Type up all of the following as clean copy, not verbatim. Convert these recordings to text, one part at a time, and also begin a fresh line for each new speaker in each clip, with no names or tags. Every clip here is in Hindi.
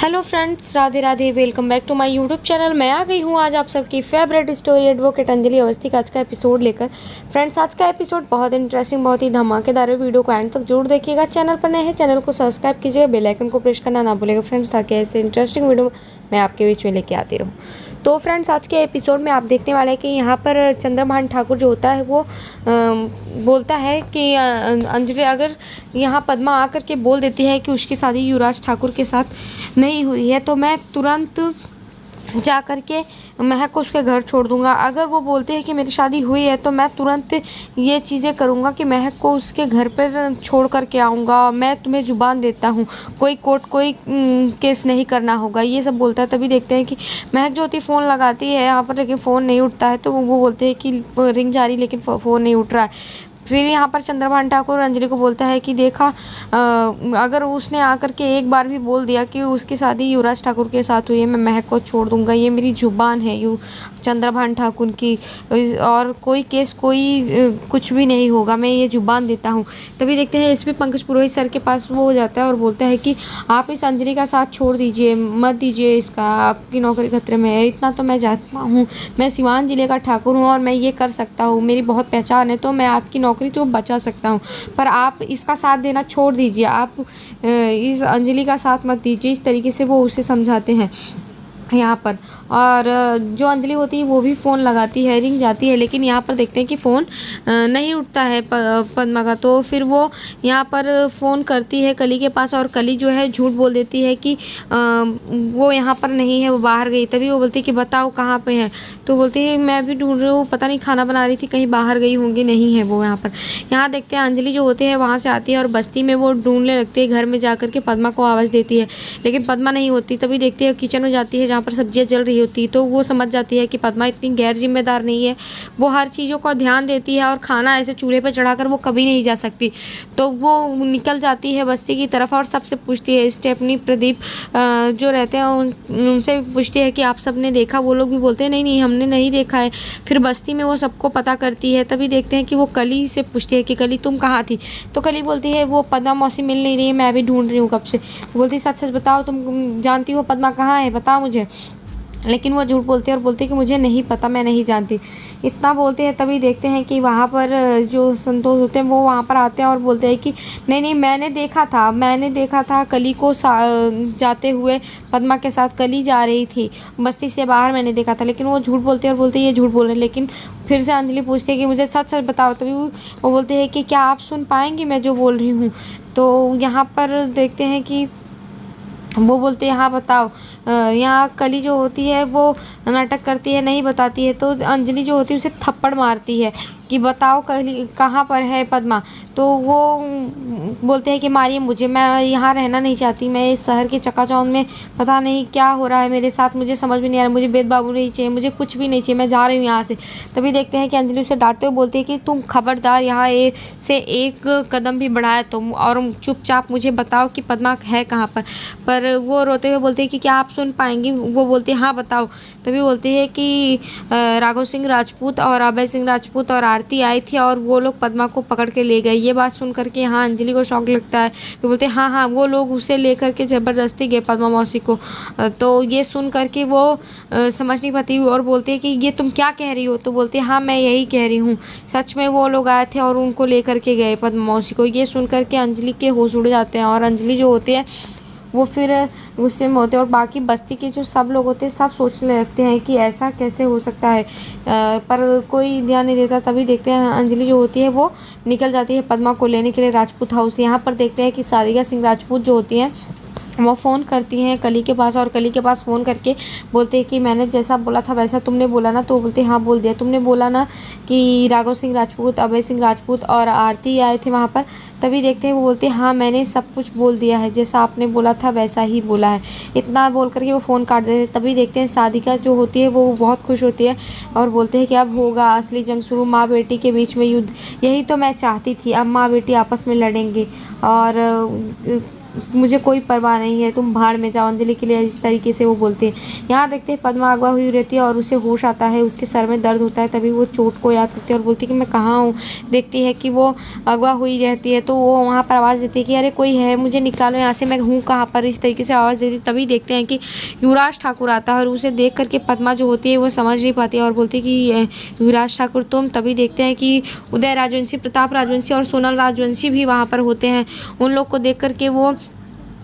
Hello friends, Radhe Radhe. Welcome back to my YouTube channel. मैं आ गई हूँ आज आप सबकी favourite story advocate Anjali Awasthi का आज का एपिसोड लेकर। फ्रेंड्स, आज का एपिसोड बहुत इंटरेस्टिंग, बहुत ही धमाकेदार है। वीडियो को एंड तक जरूर देखिएगा। चैनल पर नए हैं, चैनल को सब्सक्राइब कीजिएगा, बेल आइकन को प्रेस करना ना भूलिएगा फ्रेंड्स, ताकि ऐसे इंटरेस्टिंग वीडियो मैं आपके बीच में लेके आती रहूँ। तो फ्रेंड्स, आज के एपिसोड में आप देखने वाले हैं कि यहाँ पर चंद्रभान ठाकुर जो होता है वो बोलता है कि अंजलि अगर यहाँ पद्मा आकर के बोल देती है कि उसकी शादी युवराज ठाकुर के साथ नहीं हुई है तो मैं तुरंत जा कर के महक को उसके घर छोड़ दूंगा। अगर वो बोलते हैं कि मेरी शादी हुई है तो मैं तुरंत ये चीज़ें करूँगा कि महक को उसके घर पर छोड़ कर के आऊँगा। मैं तुम्हें जुबान देता हूँ, कोई कोर्ट कोई केस नहीं करना होगा, ये सब बोलता है। तभी देखते हैं कि महक जो होती फ़ोन लगाती है यहाँ पर, लेकिन फ़ोन नहीं उठता है। तो वो बोलते हैं कि रिंग जा रही लेकिन फ़ोन नहीं उठ रहा है। फिर यहाँ पर चंद्रभान ठाकुर अंजलि को बोलता है कि देखा, अगर उसने आकर के एक बार भी बोल दिया कि उसकी शादी युवराज ठाकुर के साथ हुई है, मैं महक को छोड़ दूंगा। ये मेरी जुबान है चंद्रभान ठाकुर की, और कोई केस कोई कुछ भी नहीं होगा, मैं ये जुबान देता हूँ। तभी देखते हैं एसपी पंकज पुरोहित सर के पास वो हो जाता है और बोलता है कि आप इस अंजलि का साथ छोड़ दीजिए, मत दीजिए इसका, आपकी नौकरी खतरे में है। इतना तो मैं जानता हूँ, मैं सिवान जिले का ठाकुर हूँ और मैं ये कर सकता हूँ, मेरी बहुत पहचान है, तो मैं आपकी नौकरी तो बचा सकता हूँ, पर आप इसका साथ देना छोड़ दीजिए। आप इस अंजलि का साथ मत दीजिए। इस तरीके से वो उसे समझाते हैं यहाँ पर। और जो अंजलि होती है वो भी फ़ोन लगाती है, रिंग जाती है, लेकिन यहाँ पर देखते हैं कि फ़ोन नहीं उठता है पद्मा का। तो फिर वो यहाँ पर फ़ोन करती है कली के पास, और कली जो है झूठ बोल देती है कि वो यहाँ पर नहीं है, वो बाहर गई। तभी वो बोलती है कि बताओ कहाँ पे है। तो बोलती है मैं भी ढूंढ रही हूँ, पता नहीं खाना बना रही थी, कहीं बाहर गई होंगी, नहीं है वो यहाँ पर। यहाँ देखते हैं अंजलि जो होती है वहाँ से आती है और बस्ती में वो ढूंढने लगती है। घर में जाकर के पद्मा को आवाज़ देती है, लेकिन पद्मा नहीं होती। तभी देखती है किचन में जाती है जहाँ पर सब्जियां जल रही होती, तो वो समझ जाती है कि पद्मा इतनी गैर जिम्मेदार नहीं है, वो हर चीज़ों का ध्यान देती है और खाना ऐसे चूल्हे पर चढ़ाकर वो कभी नहीं जा सकती। तो वो निकल जाती है बस्ती की तरफ और सबसे पूछती है, स्टेफनी प्रदीप जो रहते हैं उनसे पूछती है कि आप सब ने देखा। वो लोग भी बोलते हैं नहीं नहीं हमने नहीं देखा है। फिर बस्ती में वो सबको पता करती है। तभी देखते हैं कि वो कली से पूछती है कि कली तुम कहाँ थी। तो कली बोलती है वो पद्मा मौसी मिल नहीं रही है, मैं भी ढूंढ रही हूँ कब से। बोलती सच सच बताओ, तुम जानती हो पद्मा कहाँ है, बताओ मुझे। लेकिन वो झूठ बोलती है और बोलती है कि मुझे नहीं पता, मैं नहीं जानती। इतना बोलते हैं। तभी देखते हैं कि वहाँ पर जो संतोष होते हैं वो वहाँ पर आते हैं और बोलते हैं कि नहीं नहीं मैंने देखा था कली को जाते हुए पद्मा के साथ। कली जा रही थी बस्ती से बाहर, मैंने देखा था। लेकिन वो झूठ बोलते हैं और बोलते हैं ये झूठ बोल रहे हैं। लेकिन फिर से अंजलि पूछती है कि मुझे सच सच बताओ। तभी वो बोलते हैं कि क्या आप सुन पाएंगी मैं जो बोल रही हूँ। तो यहाँ पर देखते हैं कि वो बोलते हैं हाँ बताओ। यहाँ कली जो होती है वो नाटक करती है, नहीं बताती है। तो अंजलि जो होती है उसे थप्पड़ मारती है कि बताओ कली कहाँ पर है पद्मा। तो वो बोलते हैं कि मारिए मुझे, मैं यहाँ रहना नहीं चाहती, मैं इस शहर के चकाचौंध में पता नहीं क्या हो रहा है मेरे साथ, मुझे समझ में नहीं आ रहा। मुझे बेद बाबू नहीं चाहिए, मुझे कुछ भी नहीं चाहिए, मैं जा रही हूँ यहाँ से। तभी देखते हैं कि अंजलि उसे डांटते हुए बोलती है कि तुम खबरदार यहाँ से एक कदम भी बढ़ाए तुम, और चुपचाप मुझे बताओ कि पद्मा है कहाँ पर वो रोते हुए बोलते हैं कि क्या आप सुन पाएंगी। वो बोलते हैं हाँ बताओ। तभी बोलते हैं कि राघव सिंह राजपूत और अभय सिंह राजपूत और आरती आई थी और वो लोग पद्मा को पकड़ के ले गए। ये बात सुन करके यहाँ अंजलि को शौक लगता है। तो बोलते हैं हाँ वो लोग उसे लेकर के ज़बरदस्ती गए पद्मा मौसी को। तो ये सुन करके वो समझ नहीं पाती और बोलते हैं कि ये तुम क्या कह रही हो। तो बोलते हैं हाँ मैं यही कह रही हूँ, सच में वो लोग आए थे और उनको लेकर के गए पद्मा मौसी को। ये सुन करके अंजलि के होश उड़ जाते हैं और अंजलि जो होती है वो फिर गुस्से में होते हैं। और बाकी बस्ती के जो सब लोग होते हैं सब सोचने लगते हैं कि ऐसा कैसे हो सकता है, पर कोई ध्यान नहीं देता। तभी देखते हैं अंजलि जो होती है वो निकल जाती है पद्मा को लेने के लिए राजपूत हाउस। यहाँ पर देखते हैं कि सारिका सिंह राजपूत जो होती हैं वो फ़ोन करती हैं कली के पास, और कली के पास फ़ोन करके बोलते हैं कि मैंने जैसा बोला था वैसा तुमने बोला ना। तो बोलते हैं हाँ बोल दिया। तुमने बोला ना कि राघव सिंह राजपूत, अभय सिंह राजपूत और आरती आए थे वहाँ पर। तभी देखते हैं वो बोलते हैं हाँ मैंने सब कुछ बोल दिया है, जैसा आपने बोला था वैसा ही बोला है। इतना बोल करके वो फ़ोन काट देते हैं। तभी देखते हैं सारिका जो होती है वो बहुत खुश होती है और बोलते हैं कि अब होगा असली जंग शुरू, माँ बेटी के बीच में युद्ध। यही तो मैं चाहती थी, अब माँ बेटी आपस में लड़ेंगे। और मुझे कोई परवाह नहीं है, तुम भाड़ में जाओ अंजलि के लिए, इस तरीके से वो बोलते हैं। यहाँ देखते हैं पद्मा अगवा हुई रहती है और उसे होश आता है, उसके सर में दर्द होता है। तभी वो चोट को याद करती है और बोलती है कि मैं कहाँ हूँ। देखती है कि वो अगवा हुई रहती है, तो वो वहाँ पर आवाज़ देती है कि अरे कोई है, मुझे निकालो यहाँ से, मैं हूँ कहाँ पर, इस तरीके से आवाज़ देती। तभी देखते हैं कि युवराज ठाकुर आता है और उसे देख करके पद्मा जो होती है वो समझ नहीं पाती है और बोलती है कि युवराज ठाकुर तुम। तभी देखते हैं कि उदय राजवंशी, प्रताप राजवंशी और सोनल राजवंशी भी वहाँ पर होते हैं। उन लोग को देख करके वो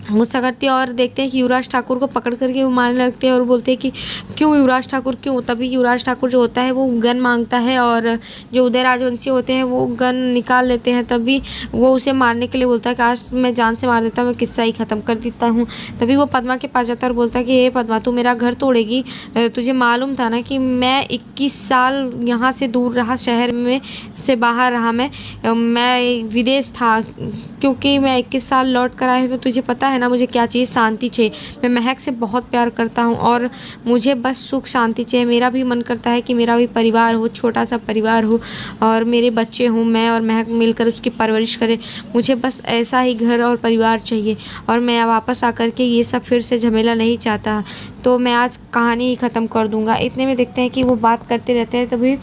गुस्सा करती है और देखते हैं कि युवराज ठाकुर को पकड़ करके वो मारने लगते हैं और बोलते हैं कि क्यों युवराज ठाकुर क्यों। तभी युवराज ठाकुर जो होता है वो गन मांगता है और जो उदय राजवंशी होते हैं वो गन निकाल लेते हैं। तभी वो उसे मारने के लिए बोलता है कि आज मैं जान से मार देता हूँ, मैं किस्सा ही ख़त्म कर देता हूँ। तभी वो पद्मा के पास जाता है और बोलता है कि हे पद्मा, तू मेरा घर तोड़ेगी? तुझे मालूम था ना कि मैं 21 साल यहाँ से दूर रहा, शहर में से बाहर रहा, मैं विदेश था, क्योंकि मैं 21 साल लौट कर आया हूँ। तो तुझे पता है ना मुझे क्या चाहिए? शांति चाहिए। मैं महक से बहुत प्यार करता हूँ और मुझे बस सुख शांति चाहिए। मेरा भी मन करता है कि मेरा भी परिवार हो, छोटा सा परिवार हो और मेरे बच्चे हों, मैं और महक मिलकर उसकी परवरिश करें। मुझे बस ऐसा ही घर और परिवार चाहिए और मैं वापस आकर के ये सब फिर से झमेला नहीं चाहता। तो मैं आज कहानी ही ख़त्म कर दूँगा। इतने में देखते हैं कि वो बात करते रहते हैं। तभी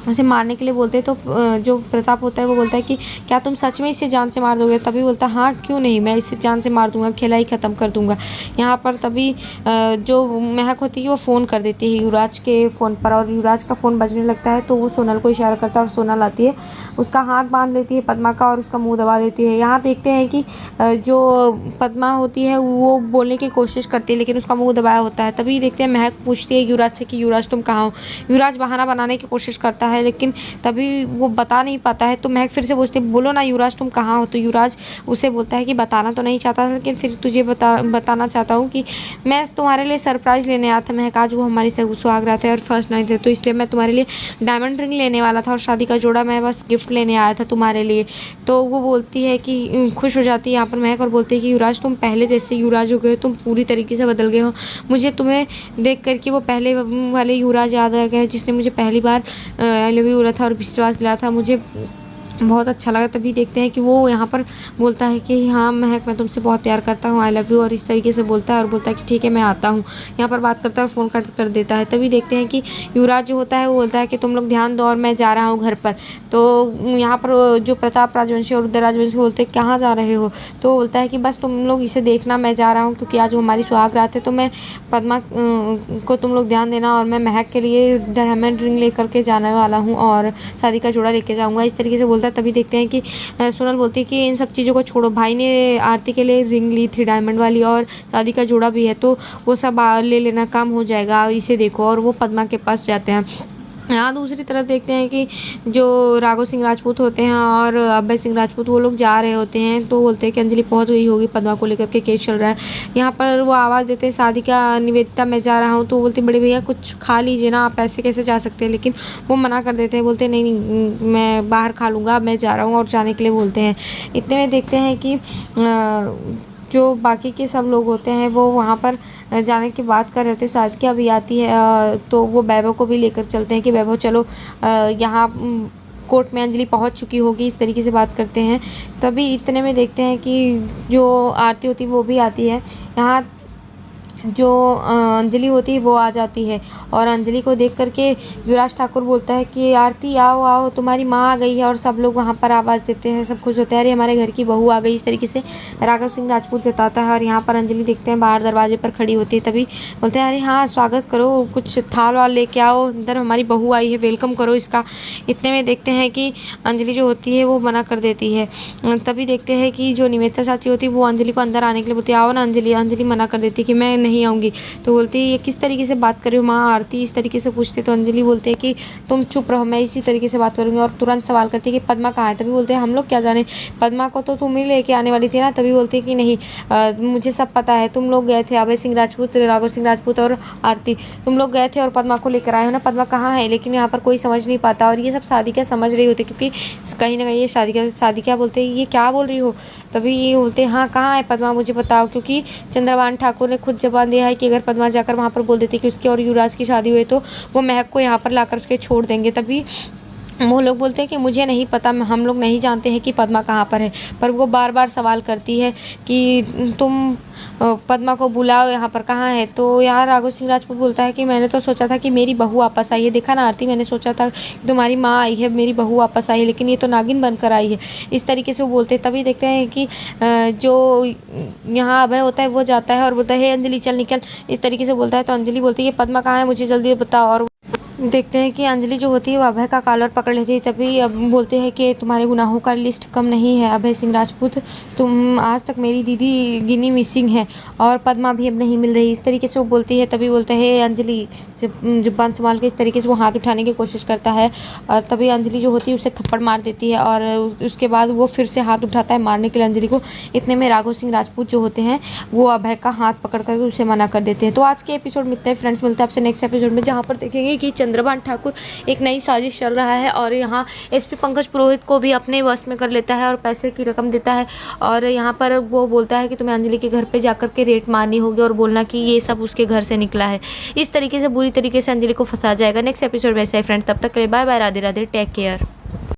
उसे मारने के लिए बोलते हैं। तो जो प्रताप होता है वो बोलता है कि क्या तुम सच में इसे जान से मार दोगे? तभी बोलता है हाँ क्यों नहीं, मैं इसे जान से मार दूंगा, खेला ही ख़त्म कर दूंगा। यहाँ पर तभी जो महक होती है वो फ़ोन कर देती है युवराज के फ़ोन पर और युवराज का फ़ोन बजने लगता है। तो वो सोनल को इशारा करता है और सोनल आती है, उसका हाथ बांध लेती है पद्मा का और उसका मुँह दबा देती है। यहाँ देखते हैं कि जो पद्मा होती है वो बोलने की कोशिश करती है लेकिन उसका मुँह दबाया होता है। तभी देखते हैं महक पूछती है युवराज से कि युवराज तुम कहाँ हो? युवराज बहाना बनाने की कोशिश करता है लेकिन तभी वो बता नहीं पाता है। तो महक फिर से पूछती है बोलो ना युवराज तुम कहाँ हो? तो युवराज उसे बोलता है कि बताना तो नहीं चाहता लेकिन फिर तुझे बताना चाहता हूँ कि मैं तुम्हारे लिए सरप्राइज़ लेने आया था महक। आज वो हमारी सुहागरात है और फर्स्ट नाइट है, तो इसलिए मैं तुम्हारे लिए डायमंड रिंग लेने वाला था और शादी का जोड़ा मैं बस गिफ्ट लेने आया था तुम्हारे लिए। तो वो बोलती है कि खुश हो जाती है यहाँ पर महक और बोलती है कि युवराज तुम पहले जैसे युवराज हो गए हो, तुम पूरी तरीके से बदल गए हो। मुझे तुम्हें देख करके वो पहले वाले युवराज याद आ गए जिसने मुझे पहली बार आई लव यू बोला था और विश्वास दिलाया था, मुझे बहुत अच्छा लगा। तभी देखते हैं कि वो यहाँ पर बोलता है कि हाँ महक मैं तुमसे बहुत प्यार करता हूँ, आई लव यू, और इस तरीके से बोलता है और बोलता है कि ठीक है मैं आता हूँ। यहाँ पर बात करता है और फ़ोन कर देता है। तभी देखते हैं कि युवराज जो होता है वो बोलता है कि तुम लोग ध्यान दो और मैं जा रहा हूँ घर पर। तो यहाँ पर जो प्रताप राजवंशी और उदय राजवंशी बोलते हैं कहाँ जा रहे हो? तो बोलता है कि बस तुम लोग इसे देखना, मैं जा रहा हूँ क्योंकि आज वो हमारी सुहाग रात है। तो मैं पद्मा को तुम लोग ध्यान देना और मैं महक के लिए डायमंड रिंग लेकर के जाने वाला हूँ और शादी का जोड़ा लेके जाऊँगा, इस तरीके से बोलता है। तभी देखते हैं कि सोनल बोलती है कि इन सब चीज़ों को छोड़ो, भाई ने आरती के लिए रिंग ली थी डायमंड वाली और शादी का जोड़ा भी है, तो वो सब ले लेना, काम हो जाएगा, इसे देखो। और वो पद्मा के पास जाते हैं। यहाँ दूसरी तरफ देखते हैं कि जो राघव सिंह राजपूत होते हैं और अभय सिंह राजपूत वो लोग जा रहे होते हैं। तो बोलते हैं कि अंजलि पहुँच गई होगी पद्मा को लेकर के, केस चल रहा है। यहाँ पर वो आवाज़ देते हैं शादी का निवेदिता मैं जा रहा हूँ। तो बोलते बड़े भैया कुछ खा लीजिए ना, आप ऐसे कैसे जा सकते हैं? लेकिन वो मना कर देते हैं, बोलते नहीं नहीं मैं बाहर खा लूँगा, मैं जा रहा हूँ, और जाने के लिए बोलते हैं। इतने में देखते हैं कि जो बाकी के सब लोग होते हैं वो वहाँ पर जाने की बात कर रहे थे। सादिका भी आती है तो वो वैभव को भी लेकर चलते हैं कि वैभव चलो यहाँ कोर्ट में अंजलि पहुँच चुकी होगी, इस तरीके से बात करते हैं। तभी इतने में देखते हैं कि जो आरती होती है वो भी आती है। यहाँ जो अंजलि होती है वो आ जाती है और अंजलि को देख करके युवराज ठाकुर बोलता है कि आरती आओ आओ तुम्हारी माँ आ गई है, और सब लोग वहाँ पर आवाज़ देते हैं, सब खुश होते हैं, अरे हमारे घर की बहू आ गई, इस तरीके से राघव सिंह राजपूत जताता है। और यहाँ पर अंजलि देखते हैं बाहर दरवाजे पर खड़ी होती है। तभी बोलते हैं अरे हाँ स्वागत करो, कुछ थाल वाल लेके आओ, अंदर हमारी बहू आई है, वेलकम करो इसका। इतने में देखते हैं कि अंजलि जो होती है वो मना कर देती है। तभी देखते हैं कि जो निवेदिता चाची होती है वो अंजलि को अंदर आने के लिए बोलती है आओ ना अंजलि। अंजलि मना कर देती है कि मैं नहीं आऊँगी। तो बोलती है ये किस तरीके से बात कर रही हो माँ आरती, इस तरीके से पूछते। तो अंजलि बोलते हैं कि तुम चुप रहो, मैं इसी तरीके से बात करूँगी, और तुरंत सवाल करती है कि पद्मा कहाँ है? तभी बोलते हैं हम लोग क्या जाने, पद्मा को तो तुम ही लेके आने वाली थी ना। तभी बोलती है कि नहीं मुझे सब पता है, तुम लोग गए थे, अभय सिंह राजपूत, राघव सिंह राजपूत और आरती, तुम लोग गए थे और पद्मा को लेकर आए हो ना, पद्मा कहाँ है? लेकिन यहाँ पर कोई समझ नहीं पाता और ये सब सादिका समझ रही होती क्योंकि कहीं ना कहीं ये सादिका बोलते हैं ये क्या बोल रही हो? तभी ये बोलते हैं हाँ कहाँ है पद्मा मुझे बताओ, क्योंकि चंद्रभान ठाकुर ने खुद जबान दिया है कि अगर पद्मा जाकर वहाँ पर बोल देती कि उसकी और युवराज की शादी हुई तो वो महक को यहाँ पर लाकर उसके छोड़ देंगे। तभी वो लोग बोलते हैं कि मुझे नहीं पता, हम लोग नहीं जानते हैं कि पद्मा कहाँ पर है। पर वो बार बार सवाल करती है कि तुम पद्मा को बुलाओ, यहाँ पर कहाँ है। तो यहाँ राघव सिंह राजपूत बोलता है कि मैंने तो सोचा था कि मेरी बहू वापस आई है। देखा ना आरती, मैंने सोचा था कि तुम्हारी माँ आई है, मेरी बहू वापस आई है, लेकिन ये तो नागिन बनकर आई है। इस तरीके से वो बोलते हैं। तभी देखते हैं कि जो यहाँ अभय होता है वो जाता है और बोलता है हे अंजलि चल निकल, इस तरीके से बोलता है। तो अंजलि बोलती है पद्मा कहाँ है, मुझे जल्दी बताओ। और देखते हैं कि अंजलि जो होती है वो अभय का कॉलर पकड़ लेती है। तभी अब बोलते हैं कि तुम्हारे गुनाहों का लिस्ट कम नहीं है अभय सिंह राजपूत, तुम आज तक मेरी दीदी गिनी मिसिंग है और पद्मा भी अब नहीं मिल रही। इस तरीके से वो बोलती है। तभी बोलते हैं अंजलि जुबान संभाल के, इस तरीके से वो हाथ उठाने की कोशिश करता है। और तभी अंजलि जो होती है उसे थप्पड़ मार देती है और उसके बाद वो फिर से हाथ उठाता है मारने के लिए अंजलि को। इतने में राघव सिंह राजपूत जो होते हैं वो अभय का हाथ पकड़ कर उसे मना कर देते हैं। तो आज के एपिसोड में इतना ही फ्रेंड्स, मिलते हैं आपसे नेक्स्ट एपिसोड में, जहाँ पर देखेंगे कि चंद्रभान ठाकुर एक नई साजिश चल रहा है और यहाँ एसपी पंकज पुरोहित को भी अपने वश में कर लेता है और पैसे की रकम देता है। और यहाँ पर वो बोलता है कि तुम्हें अंजलि के घर पे जाकर के रेट मारनी होगी और बोलना कि ये सब उसके घर से निकला है। इस तरीके से बुरी तरीके से अंजलि को फंसा जाएगा। नेक्स्ट एपिसोड वैसा है फ्रेंड्स, तब तक के लिए bye bye, Radhe Radhe, take care.